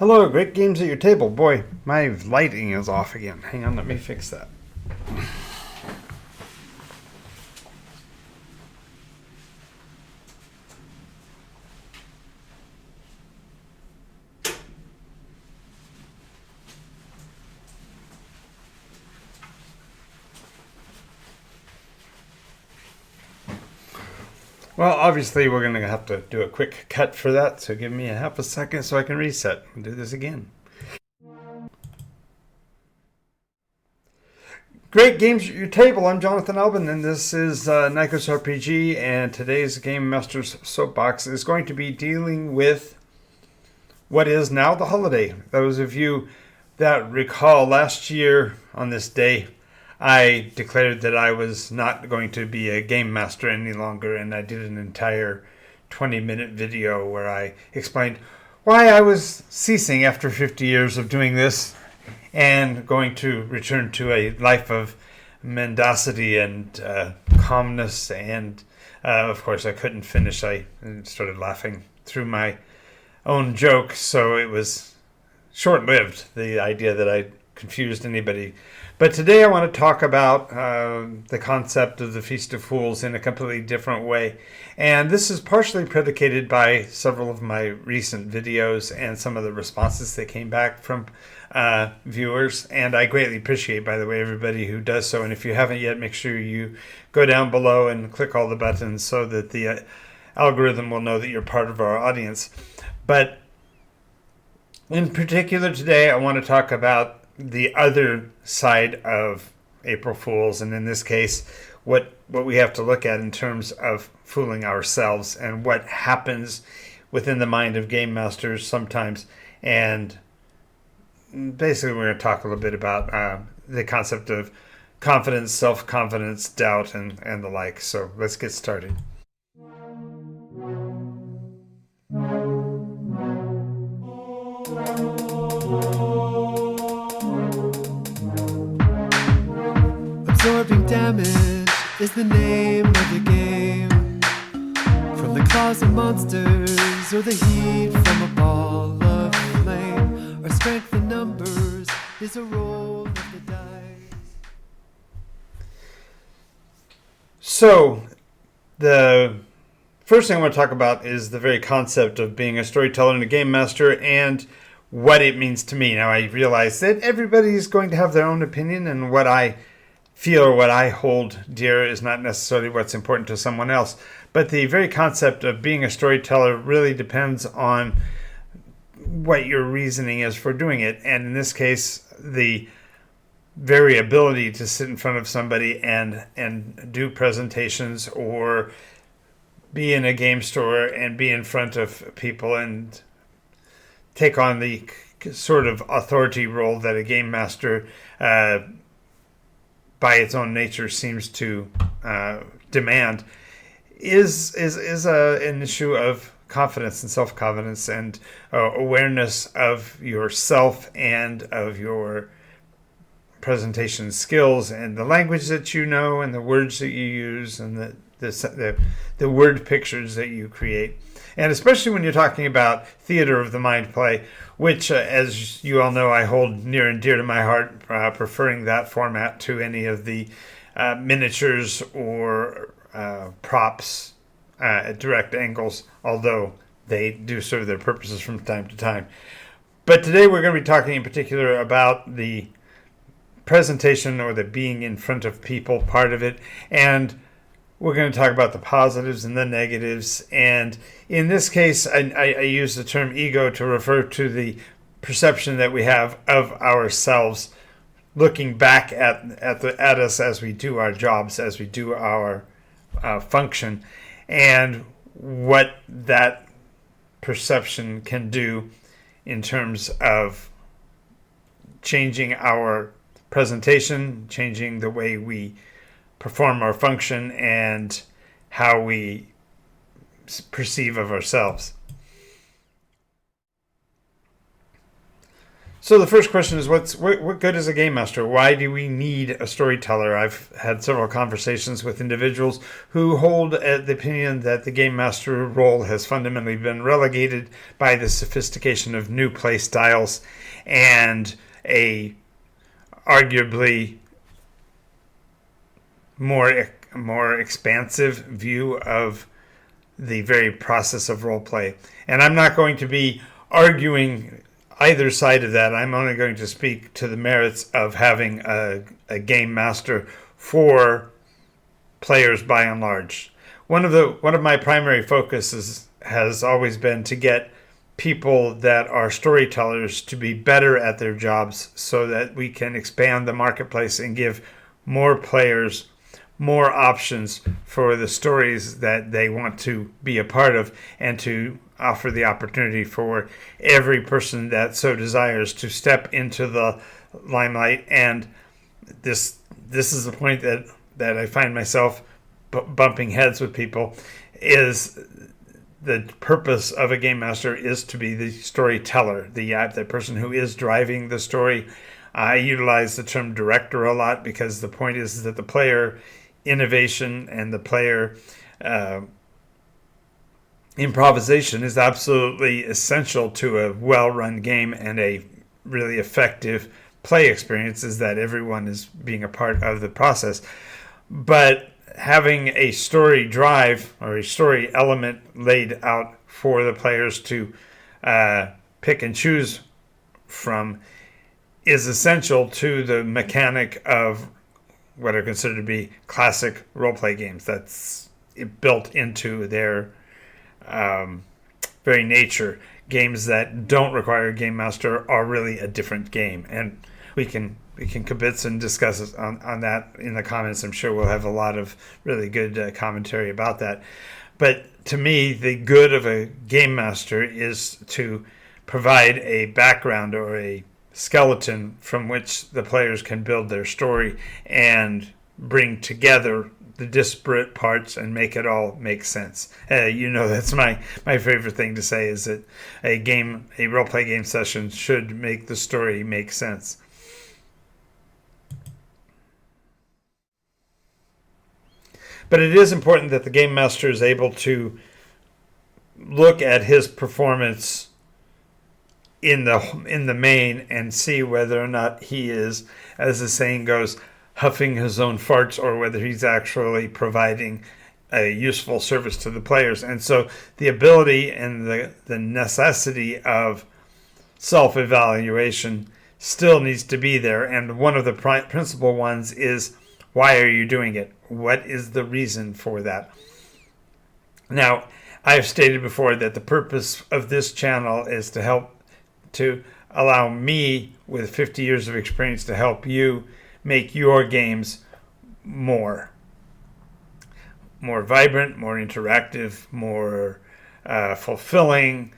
Hello, great games at your table. Boy, my lighting is off again. Hang on, let me fix that. Well, obviously, we're going to have to do a quick cut for that, so give me a half a second so I can reset and do this again. Great games at your table. I'm Jonathan Albin, and this is Nikos RPG, and today's Game Master's Soapbox is going to be dealing with what is now the holiday. Those of you that recall last year on this day, I declared that I was not going to be a game master any longer, and I did an entire 20-minute video where I explained why I was ceasing after 50 years of doing this and going to return to a life of mendacity and calmness. And of course, I couldn't finish. I started laughing through my own joke, so it was short-lived, the idea that I confused anybody. But today I want to talk about the concept of the Feast of Fools in a completely different way. And this is partially predicated by several of my recent videos and some of the responses that came back from viewers. And I greatly appreciate, by the way, everybody who does so. And if you haven't yet, make sure you go down below and click all the buttons so that the algorithm will know that you're part of our audience. But in particular today, I want to talk about the other side of April Fools, and in this case, what we have to look at in terms of fooling ourselves and what happens within the mind of game masters sometimes. And basically, we're going to talk a little bit about the concept of confidence, self-confidence, doubt, and the like. So let's get started. Absorbing damage is the name of the game. From the claws of monsters or the heat from a ball of flame. Our strength in numbers is a roll of the dice. So, the first thing I want to talk about is the very concept of being a storyteller and a game master and what it means to me. Now, I realize that everybody's going to have their own opinion, and what I feel or what I hold dear is not necessarily what's important to someone else. But the very concept of being a storyteller really depends on what your reasoning is for doing it. And in this case, the very ability to sit in front of somebody and do presentations or be in a game store and be in front of people and take on the sort of authority role that a game master by its own nature seems to demand is an issue of confidence and self-confidence and awareness of yourself and of your presentation skills and the language that you know and the words that you use and the word pictures that you create. And especially when you're talking about theater of the mind play, which, as you all know, I hold near and dear to my heart, preferring that format to any of the miniatures or props at direct angles, although they do serve their purposes from time to time. But today we're going to be talking in particular about the presentation or the being in front of people part of it, and we're going to talk about the positives and the negatives. And in this case, I use the term ego to refer to the perception that we have of ourselves looking back at us as we do our jobs, as we do our function, and what that perception can do in terms of changing our presentation, changing the way we perform our function, and how we perceive of ourselves. So the first question is, what good is a game master? Why do we need a storyteller? I've had several conversations with individuals who hold the opinion that the game master role has fundamentally been relegated by the sophistication of new play styles and a arguably more expansive view of the very process of role play. And I'm not going to be arguing either side of that. I'm only going to speak to the merits of having a game master for players by and large. One of my primary focuses has always been to get people that are storytellers to be better at their jobs so that we can expand the marketplace and give more players more options for the stories that they want to be a part of, and to offer the opportunity for every person that so desires to step into the limelight. And this is the point that I find myself bumping heads with people, is the purpose of a game master is to be the storyteller, the person who is driving the story. I utilize the term director a lot because the point is that the player innovation and the player improvisation is absolutely essential to a well-run game and a really effective play experience, is that everyone is being a part of the process. But having a story drive or a story element laid out for the players to pick and choose from is essential to the mechanic of what are considered to be classic role-play games. That's built into their very nature. Games that don't require a game master are really a different game, and we can kibitz and discuss on that in the comments. I'm sure we'll have a lot of really good commentary about that. But to me, the good of a game master is to provide a background or a skeleton from which the players can build their story and bring together the disparate parts and make it all make sense. That's my favorite thing to say, is that a role-play game session should make the story make sense. But it is important that the game master is able to look at his performance in the main and see whether or not he is, as the saying goes, huffing his own farts, or whether he's actually providing a useful service to the players. And so the ability and the necessity of self-evaluation still needs to be there. And one of the principal ones is, why are you doing it? What is the reason for that? Now, I've stated before that the purpose of this channel is to allow me, with 50 years of experience, to help you make your games more vibrant, more interactive, more fulfilling,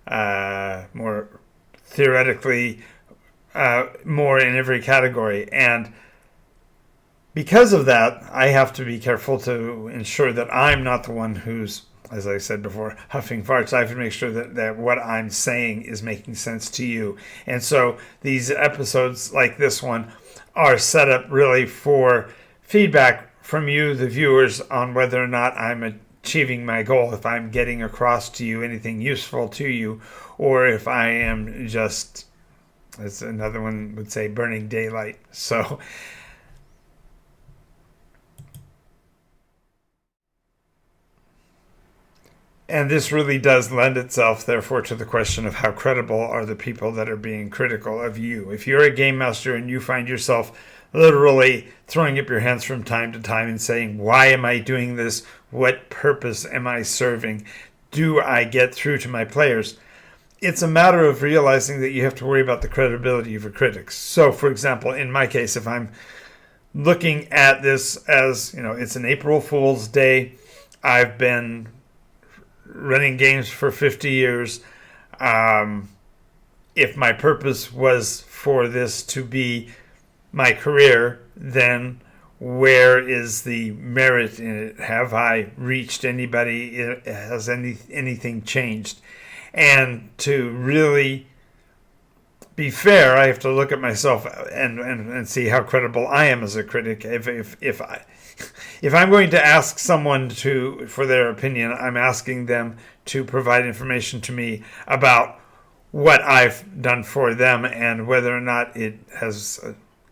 more theoretically, more in every category. And because of that, I have to be careful to ensure that I'm not the one who's, as I said before, huffing farts. I have to make sure that what I'm saying is making sense to you. And so these episodes like this one are set up really for feedback from you, the viewers, on whether or not I'm achieving my goal, if I'm getting across to you anything useful to you, or if I am just, as another one would say, burning daylight. So and this really does lend itself, therefore, to the question of how credible are the people that are being critical of you. If you're a game master and you find yourself literally throwing up your hands from time to time and saying, why am I doing this? What purpose am I serving? Do I get through to my players? It's a matter of realizing that you have to worry about the credibility of your critics. So, for example, in my case, if I'm looking at this as, it's an April Fool's Day, I've been running games for 50 years. If my purpose was for this to be my career, then where is the merit in it? Have I reached anybody? Has anything changed? And to really be fair, I have to look at myself and see how credible I am as a critic. If I'm going to ask someone for their opinion, I'm asking them to provide information to me about what I've done for them and whether or not it has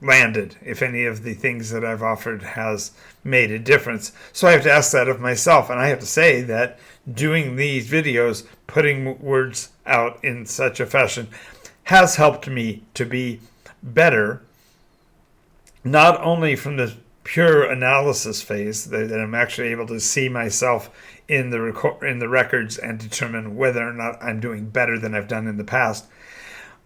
landed, if any of the things that I've offered has made a difference. So I have to ask that of myself, and I have to say that doing these videos, putting words out in such a fashion, has helped me to be better, not only from the pure analysis phase, that I'm actually able to see myself in the records and determine whether or not I'm doing better than I've done in the past,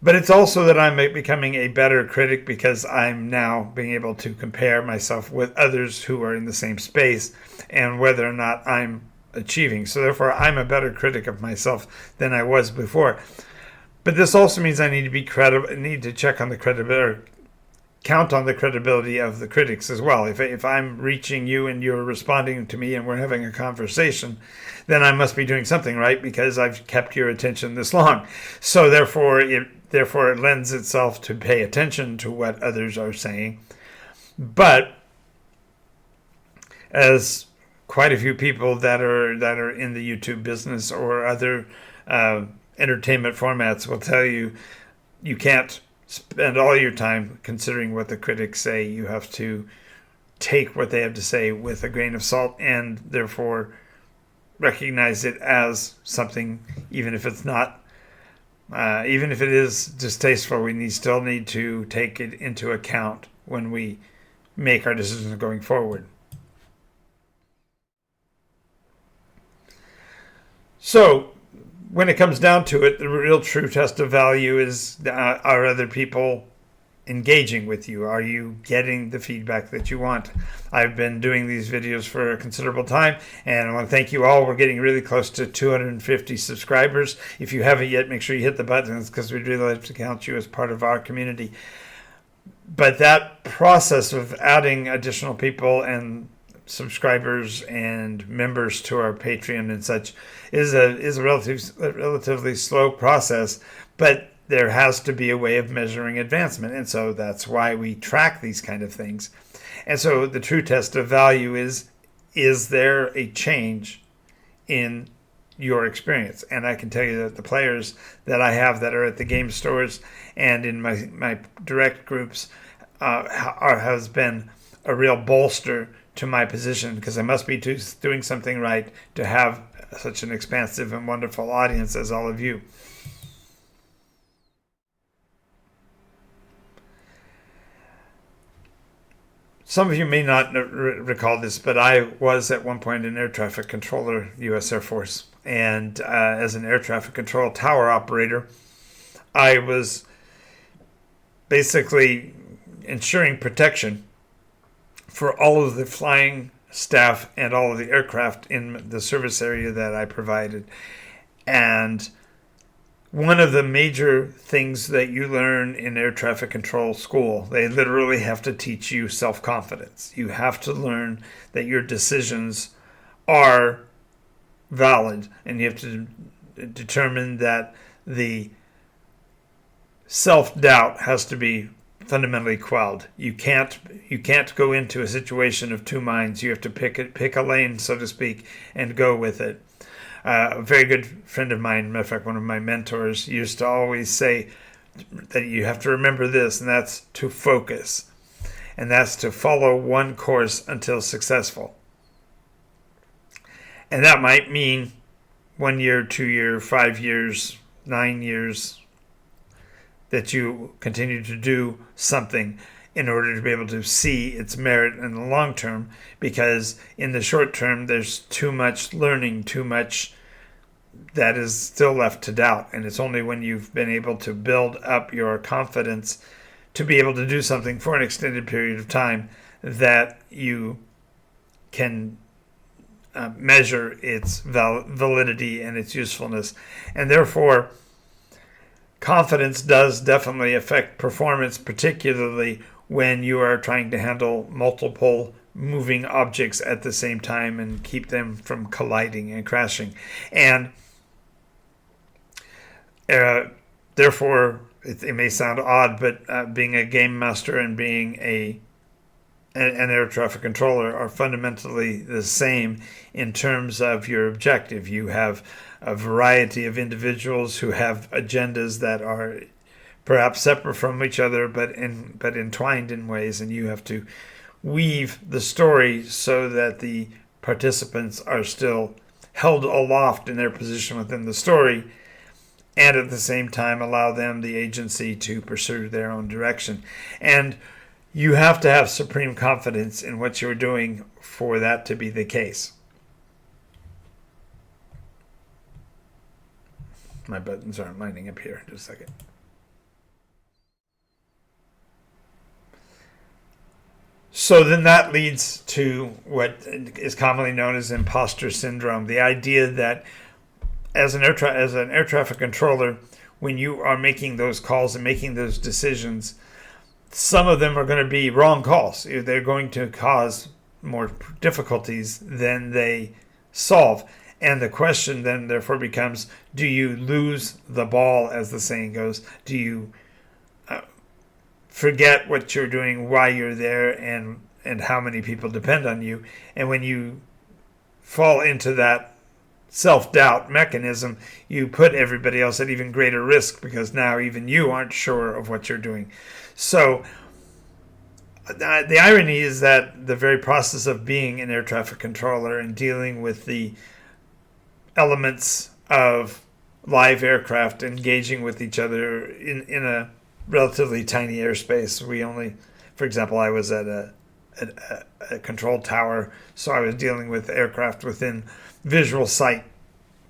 but it's also that I'm becoming a better critic because I'm now being able to compare myself with others who are in the same space and whether or not I'm achieving. So therefore, I'm a better critic of myself than I was before. But this also means I need to be credible. I need to check on the credibility, count on the credibility of the critics as well. If I'm reaching you and you're responding to me and we're having a conversation, then I must be doing something right because I've kept your attention this long. So therefore it lends itself to pay attention to what others are saying. But as quite a few people that are in the YouTube business or other entertainment formats will tell you, you can't spend all your time considering what the critics say. You have to take what they have to say with a grain of salt and therefore recognize it as something, even if it's not, even if it is distasteful, we still need to take it into account when we make our decisions going forward. So, when it comes down to it, the real true test of value is, are other people engaging with you? Are you getting the feedback that you want? I've been doing these videos for a considerable time, and I want to thank you all. We're getting really close to 250 subscribers. If you haven't yet, make sure you hit the buttons because we'd really like to count you as part of our community. But that process of adding additional people and subscribers and members to our Patreon and such is a relatively slow process, but there has to be a way of measuring advancement, and so that's why we track these kind of things. And so the true test of value is there a change in your experience? And I can tell you that the players that I have that are at the game stores and in my direct groups has been a real bolster to my position, because I must be doing something right to have such an expansive and wonderful audience as all of you. Some of you may not recall this, but I was at one point an air traffic controller, U.S. Air Force. And as an air traffic control tower operator, I was basically ensuring protection for all of the flying staff and all of the aircraft in the service area that I provided. And one of the major things that you learn in air traffic control school, they literally have to teach you self-confidence. You have to learn that your decisions are valid, and you have to determine that the self-doubt has to be fundamentally quelled. You can't go into a situation of two minds. You have to pick a lane, so to speak, and go with it. A very good friend of mine, matter of fact, one of my mentors, used to always say that you have to remember this, and that's to focus. And that's to follow one course until successful. And that might mean 1 year, 2 years, 5 years, 9 years, that you continue to do something in order to be able to see its merit in the long term, because in the short term there's too much learning, too much that is still left to doubt, and it's only when you've been able to build up your confidence to be able to do something for an extended period of time that you can measure its validity and its usefulness. And therefore, confidence does definitely affect performance, particularly when you are trying to handle multiple moving objects at the same time and keep them from colliding and crashing. And therefore, it may sound odd, but being a game master and being an air traffic controller are fundamentally the same in terms of your objective. You have a variety of individuals who have agendas that are perhaps separate from each other, but entwined in ways, and you have to weave the story so that the participants are still held aloft in their position within the story, and at the same time allow them the agency to pursue their own direction. And you have to have supreme confidence in what you're doing for that to be the case. My buttons aren't lining up here. Just a second. So then that leads to what is commonly known as imposter syndrome. The idea that as an air traffic controller, when you are making those calls and making those decisions, some of them are going to be wrong calls. They're going to cause more difficulties than they solve. And the question then therefore becomes, do you lose the ball, as the saying goes? Do you forget what you're doing, why you're there, and how many people depend on you? And when you fall into that self-doubt mechanism, you put everybody else at even greater risk, because now even you aren't sure of what you're doing. So the irony is that the very process of being an air traffic controller and dealing with the elements of live aircraft engaging with each other in a relatively tiny airspace. For example, I was at a control tower, so I was dealing with aircraft within visual sight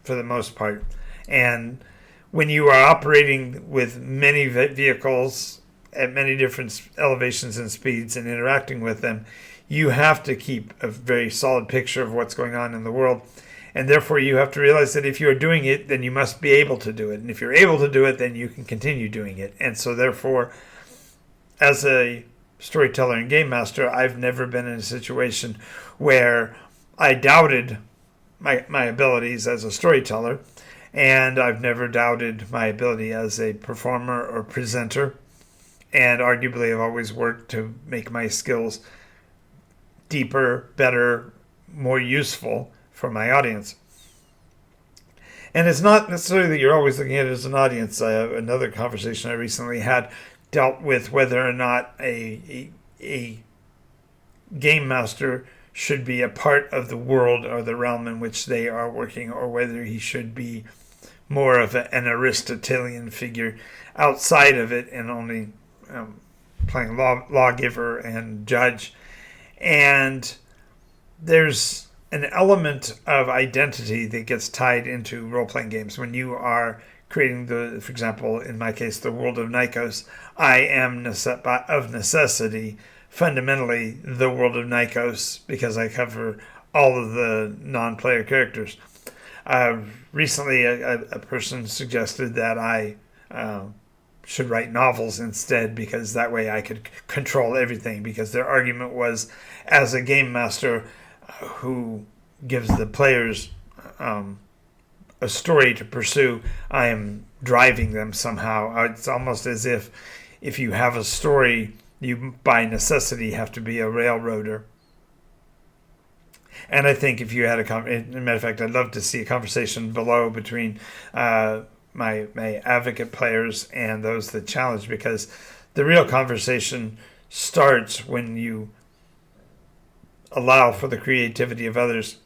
for the most part. And when you are operating with many vehicles at many different elevations and speeds and interacting with them, you have to keep a very solid picture of what's going on in the world. And therefore, you have to realize that if you are doing it, then you must be able to do it. And if you're able to do it, then you can continue doing it. And so therefore, as a storyteller and game master, I've never been in a situation where I doubted my abilities as a storyteller, and I've never doubted my ability as a performer or presenter. And arguably, I've always worked to make my skills deeper, better, more useful for my audience. And it's not necessarily that you're always looking at it as an audience. Another conversation I recently had dealt with whether or not a game master should be a part of the world or the realm in which they are working, or whether he should be more of an Aristotelian figure outside of it and only playing lawgiver and judge. And there's an element of identity that gets tied into role-playing games. When you are creating for example, in my case, the world of Nikos, I am of necessity fundamentally the world of Nikos, because I cover all of the non-player characters. Recently, a person suggested that I should write novels instead, because that way I could control everything, because their argument was, as a game master who gives the players a story to pursue, I am driving them somehow. It's almost as if you have a story, you by necessity have to be a railroader. And I think if you had as a matter of fact, I'd love to see a conversation below between my advocate players and those that challenge, because the real conversation starts when you allow for the creativity of others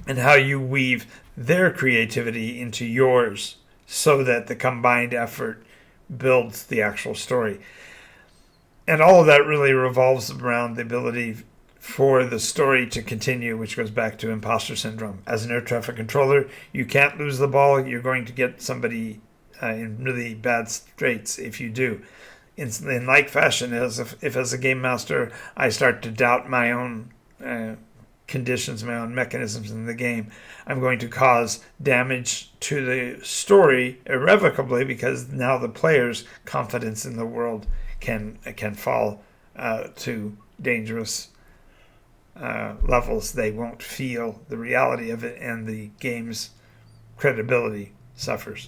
and how you weave their creativity into yours so that the combined effort builds the actual story. And all of that really revolves around the ability for the story to continue, which goes back to imposter syndrome. As an air traffic controller, you can't lose the ball. You're going to get somebody in really bad straits if you do. In like fashion, if as a game master I start to doubt my own conditions, my own mechanisms in the game, I'm going to cause damage to the story irrevocably, because now the player's confidence in the world can fall to dangerous levels. They won't feel the reality of it, and the game's credibility suffers.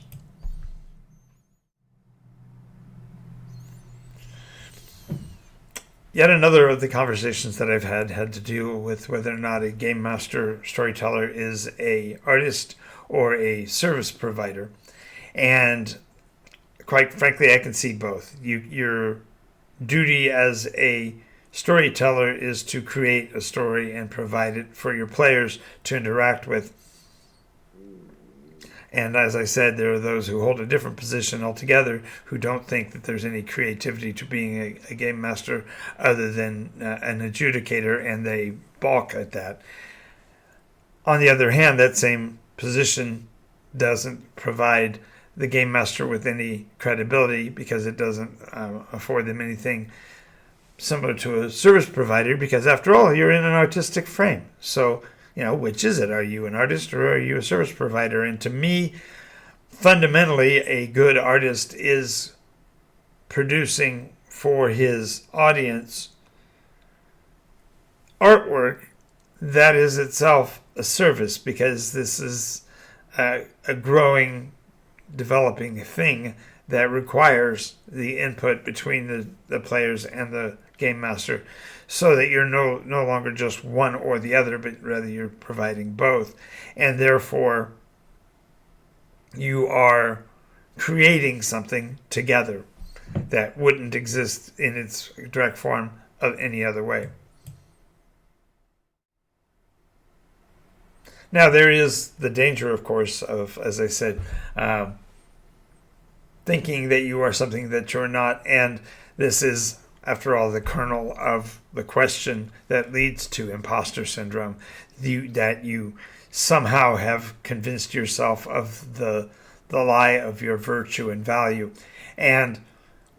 Yet another of the conversations that I've had to do with whether or not a game master storyteller is a artist or a service provider. And quite frankly, I can see both. Your duty as a storyteller is to create a story and provide it for your players to interact with. And as I said, there are those who hold a different position altogether who don't think that there's any creativity to being a game master other than an adjudicator, and they balk at that. On the other hand, that same position doesn't provide the game master with any credibility because it doesn't afford them anything similar to a service provider, because after all, you're in an artistic frame. So, which is it? Are you an artist or are you a service provider? And to me, fundamentally, a good artist is producing for his audience artwork that is itself a service, because this is a growing, developing thing that requires the input between the players and the game master, so that you're no longer just one or the other, but rather you're providing both. And therefore, you are creating something together that wouldn't exist in its direct form of any other way. Now, there is the danger, of course, of, as I said, thinking that you are something that you're not. And this is, after all, the kernel of the question that leads to imposter syndrome, that you somehow have convinced yourself of the lie of your virtue and value. And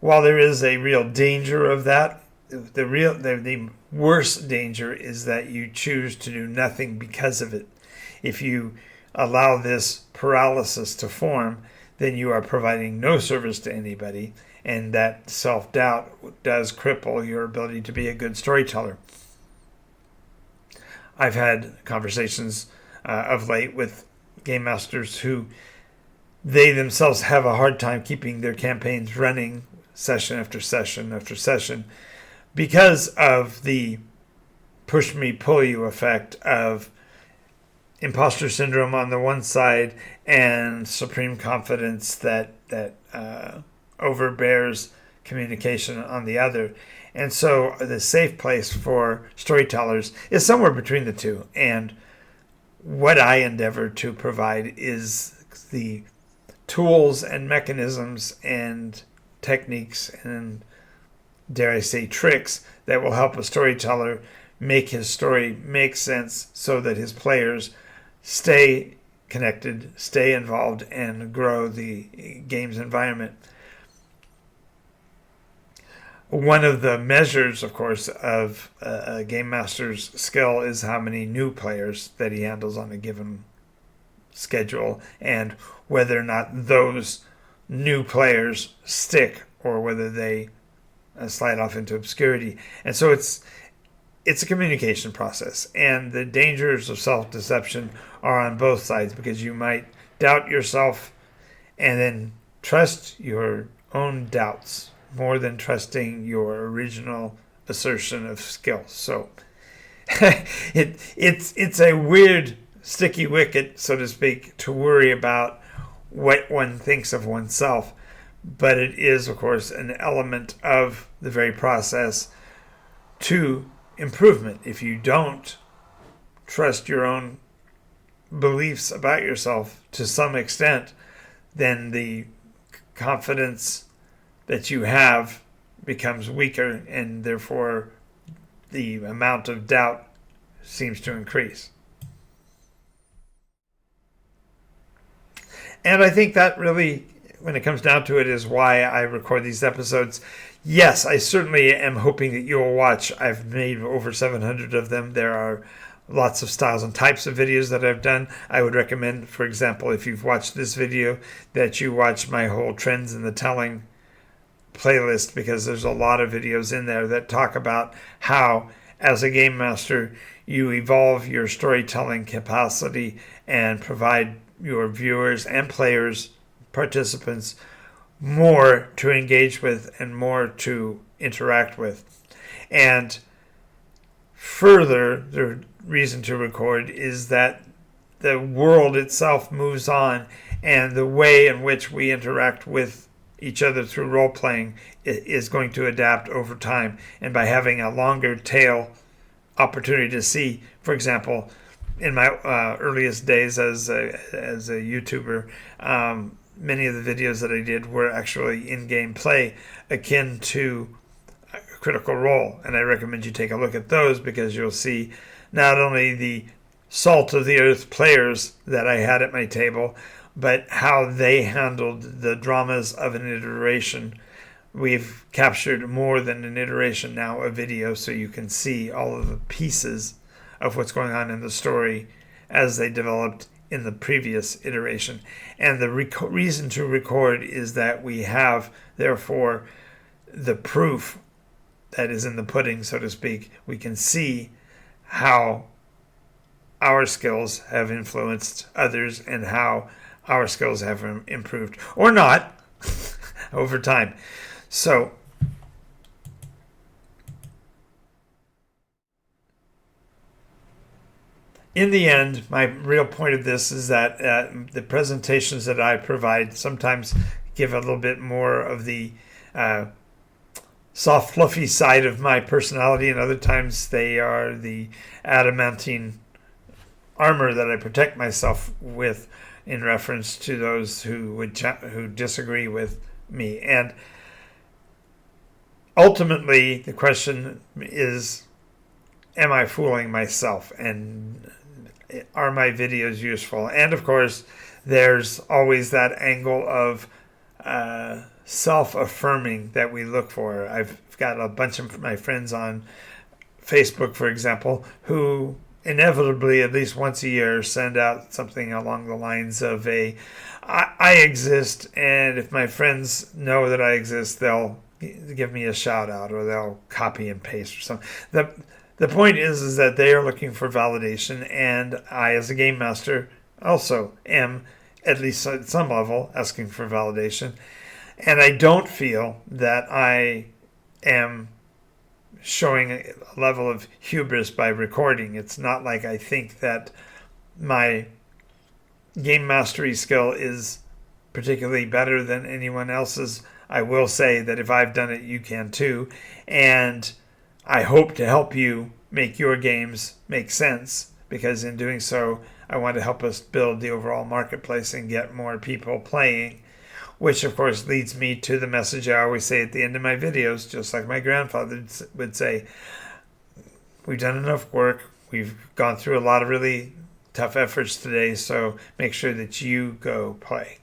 while there is a real danger of that, the worst danger is that you choose to do nothing because of it. If you allow this paralysis to form, then you are providing no service to anybody, and that self-doubt does cripple your ability to be a good storyteller. I've had conversations of late with game masters who they themselves have a hard time keeping their campaigns running session after session after session because of the push me, pull you effect of imposter syndrome on the one side and supreme confidence that overbears communication on the other. And so the safe place for storytellers is somewhere between the two. And what I endeavor to provide is the tools and mechanisms and techniques and, dare I say, tricks that will help a storyteller make his story make sense so that his players stay connected, stay involved, and grow the game's environment. One of the measures, of course, of a game master's skill is how many new players that he handles on a given schedule, and whether or not those new players stick or whether they slide off into obscurity. And so it's a communication process, and the dangers of self-deception are on both sides, because you might doubt yourself and then trust your own doubts more than trusting your original assertion of skill. So it's a weird sticky wicket, so to speak, to worry about what one thinks of oneself, but it is, of course, an element of the very process to improvement. If you don't trust your own beliefs about yourself to some extent, then the confidence that you have becomes weaker, and therefore the amount of doubt seems to increase. And I think that really, when it comes down to it, is why I record these episodes. Yes, I certainly am hoping that you'll watch. I've made over 700 of them. There are lots of styles and types of videos that I've done. I would recommend, for example, if you've watched this video, that you watch my whole Trends in the Telling playlist, because there's a lot of videos in there that talk about how, as a game master, you evolve your storytelling capacity and provide your viewers and players, participants, more to engage with and more to interact with. And further, the reason to record is that the world itself moves on, and the way in which we interact with each other through role playing is going to adapt over time. And by having a longer tail opportunity to see, for example, in my earliest days as a YouTuber, many of the videos that I did were actually in-game play akin to Critical Role, and I recommend you take a look at those, because you'll see not only the salt of the earth players that I had at my table, but how they handled the dramas of an iteration. We've captured more than an iteration now, a video, so you can see all of the pieces of what's going on in the story as they developed in the previous iteration. And the reason to record is that we have, therefore, the proof that is in the pudding, so to speak. We can see how our skills have influenced others and how our skills have improved, or not, over time. So, in the end, my real point of this is that the presentations that I provide sometimes give a little bit more of the soft, fluffy side of my personality, and other times they are the adamantine armor that I protect myself with in reference to those who disagree with me. And ultimately, the question is, am I fooling myself? And are my videos useful? And of course, there's always that angle of self-affirming that we look for. I've got a bunch of my friends on Facebook, for example, who inevitably at least once a year send out something along the lines of I exist, and if my friends know that I exist, they'll give me a shout out, or they'll copy and paste or something. The point is that they are looking for validation, and I, as a game master, also am, at least at some level, asking for validation. And I don't feel that I am showing a level of hubris by recording. It's not like I think that my game mastery skill is particularly better than anyone else's. I will say that if I've done it, you can too. And I hope to help you make your games make sense, because in doing so, I want to help us build the overall marketplace and get more people playing, which of course leads me to the message I always say at the end of my videos, just like my grandfather would say: we've done enough work, we've gone through a lot of really tough efforts today, so make sure that you go play.